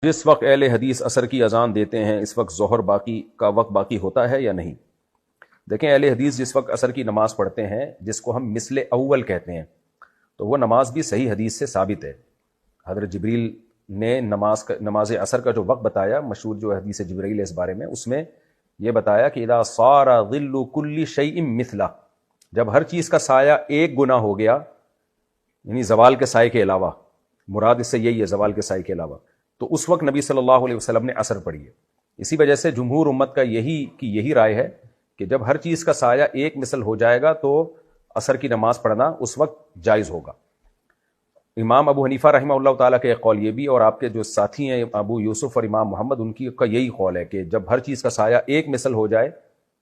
جس وقت اہل حدیث عصر کی اذان دیتے ہیں اس وقت ظہر باقی کا وقت باقی ہوتا ہے یا نہیں؟ دیکھیں، اہل حدیث جس وقت عصر کی نماز پڑھتے ہیں جس کو ہم مثل اول کہتے ہیں، تو وہ نماز بھی صحیح حدیث سے ثابت ہے۔ حضرت جبریل نے نماز عصر کا جو وقت بتایا، مشہور جو حدیث جبریل ہے اس بارے میں، اس میں یہ بتایا کہ اذا صار ظل کل شیء مثلہ، جب ہر چیز کا سایہ ایک گنا ہو گیا، یعنی زوال کے سائے کے علاوہ، مراد اس سے یہی ہے زوال کے سائے کے علاوہ، تو اس وقت نبی صلی اللہ علیہ وسلم نے عصر پڑھی ہے۔ اسی وجہ سے جمہور امت کا یہی رائے ہے کہ جب ہر چیز کا سایہ ایک مثل ہو جائے گا تو عصر کی نماز پڑھنا اس وقت جائز ہوگا۔ امام ابو حنیفہ رحمہ اللہ تعالیٰ کا ایک قول یہ بھی، اور آپ کے جو ساتھی ہیں ابو یوسف اور امام محمد، ان کی کا یہی قول ہے کہ جب ہر چیز کا سایہ ایک مثل ہو جائے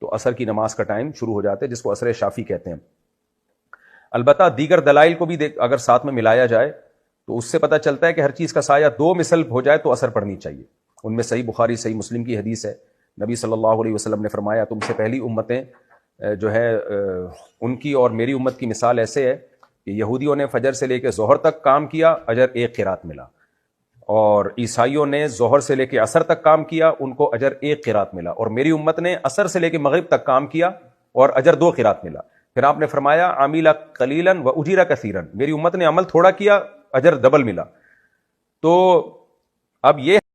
تو عصر کی نماز کا ٹائم شروع ہو جاتا ہے، جس کو عصر شافی کہتے ہیں۔ البتہ دیگر دلائل کو بھی اگر ساتھ میں ملایا جائے تو اس سے پتہ چلتا ہے کہ ہر چیز کا سایہ دو مثل ہو جائے تو عصر پڑھنی چاہیے۔ ان میں صحیح بخاری صحیح مسلم کی حدیث ہے، نبی صلی اللہ علیہ وسلم نے فرمایا تم سے پہلی امتیں جو ہے ان کی اور میری امت کی مثال ایسے ہے کہ یہودیوں نے فجر سے لے کے ظہر تک کام کیا، اجر ایک قرات ملا، اور عیسائیوں نے ظہر سے لے کے عصر تک کام کیا، ان کو اجر ایک قرات ملا، اور میری امت نے عصر سے لے کے مغرب تک کام کیا اور اجر دو قرات ملا۔ پھر آپ نے فرمایا عاملہ قلیلا و اجر کثیرا، میری امت نے عمل تھوڑا کیا، اجر ڈبل ملا۔ تو اب یہ